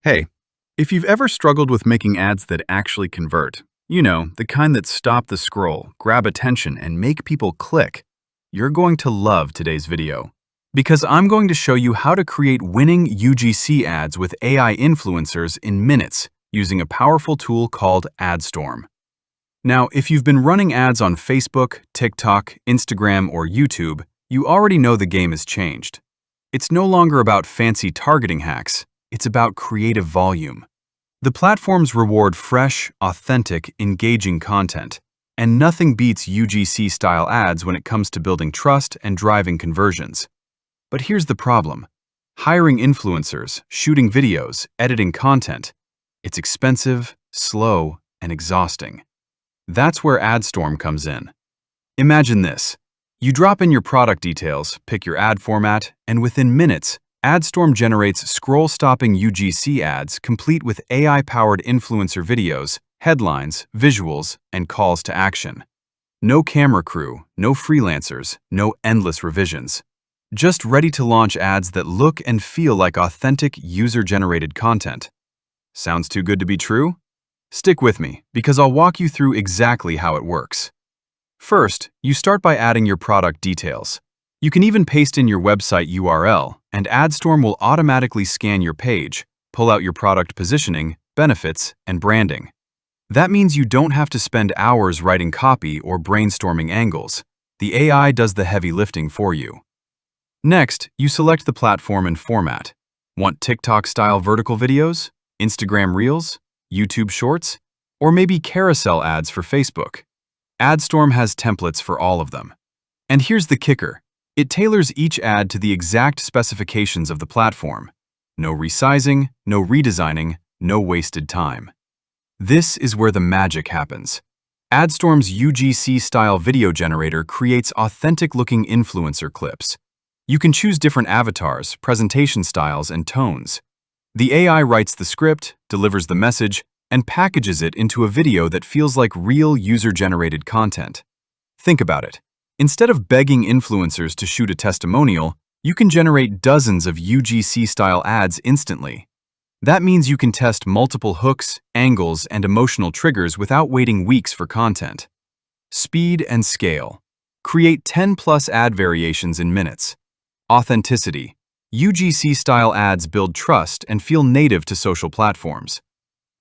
Hey, if you've ever struggled with making ads that actually convert, the kind that stop the scroll, grab attention, and make people click, you're going to love today's video. Because I'm going to show you how to create winning UGC ads with AI influencers in minutes using a powerful tool called AdStorm. Now, if you've been running ads on Facebook, TikTok, Instagram, or YouTube, you already know the game has changed. It's no longer about fancy targeting hacks. It's about creative volume. The platforms reward fresh, authentic, engaging content, and nothing beats UGC-style ads when it comes to building trust and driving conversions. But here's the problem. Hiring influencers, shooting videos, editing content, it's expensive, slow, and exhausting. That's where AdStorm comes in. Imagine this. You drop in your product details, pick your ad format, and within minutes, AdStorm generates scroll-stopping UGC ads complete with AI-powered influencer videos, headlines, visuals, and calls to action. No camera crew, no freelancers, no endless revisions. Just ready-to-launch ads that look and feel like authentic user-generated content. Sounds too good to be true? Stick with me, because I'll walk you through exactly how it works. First, you start by adding your product details. You can even paste in your website URL, and AdStorm will automatically scan your page, pull out your product positioning, benefits, and branding. That means you don't have to spend hours writing copy or brainstorming angles. The AI does the heavy lifting for you. Next, you select the platform and format. Want TikTok-style vertical videos, Instagram Reels, YouTube Shorts, or maybe carousel ads for Facebook? AdStorm has templates for all of them. And here's the kicker. It tailors each ad to the exact specifications of the platform. No resizing, no redesigning, no wasted time. This is where the magic happens. AdStorm's UGC-style video generator creates authentic-looking influencer clips. You can choose different avatars, presentation styles, and tones. The AI writes the script, delivers the message, and packages it into a video that feels like real user-generated content. Think about it. Instead of begging influencers to shoot a testimonial, you can generate dozens of UGC-style ads instantly. That means you can test multiple hooks, angles, and emotional triggers without waiting weeks for content. Speed and scale. Create 10+ ad variations in minutes. Authenticity. UGC-style ads build trust and feel native to social platforms.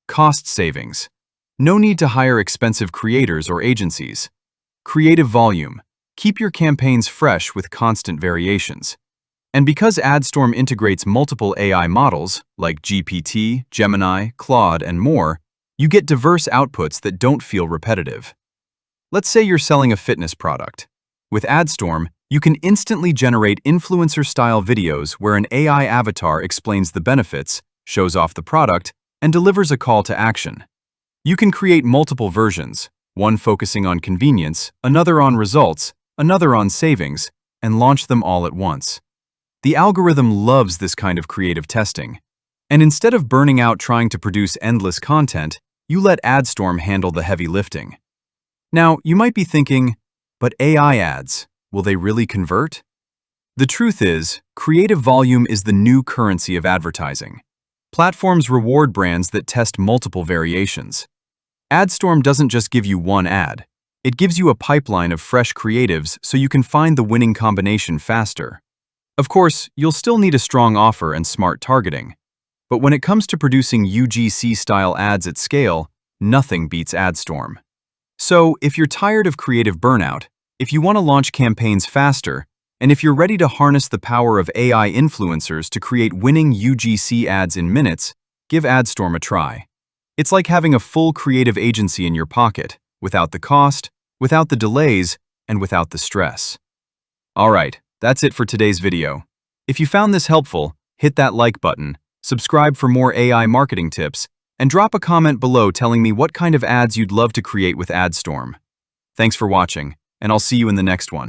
Cost savings. No need to hire expensive creators or agencies. Creative volume. Keep your campaigns fresh with constant variations. And because AdStorm integrates multiple AI models, like GPT, Gemini, Claude, and more, you get diverse outputs that don't feel repetitive. Let's say you're selling a fitness product. With AdStorm, you can instantly generate influencer-style videos where an AI avatar explains the benefits, shows off the product, and delivers a call to action. You can create multiple versions, one focusing on convenience, another on results, another on savings, and launch them all at once. The algorithm loves this kind of creative testing. And instead of burning out trying to produce endless content, you let AdStorm handle the heavy lifting. Now, you might be thinking, but AI ads, will they really convert? The truth is, creative volume is the new currency of advertising. Platforms reward brands that test multiple variations. AdStorm doesn't just give you one ad. It gives you a pipeline of fresh creatives so you can find the winning combination faster. Of course, you'll still need a strong offer and smart targeting. But when it comes to producing UGC-style ads at scale, nothing beats AdStorm. So, if you're tired of creative burnout, if you want to launch campaigns faster, and if you're ready to harness the power of AI influencers to create winning UGC ads in minutes, give AdStorm a try. It's like having a full creative agency in your pocket, without the cost, without the delays, and without the stress. Alright, that's it for today's video. If you found this helpful, hit that like button, subscribe for more AI marketing tips, and drop a comment below telling me what kind of ads you'd love to create with AdStorm. Thanks for watching, and I'll see you in the next one.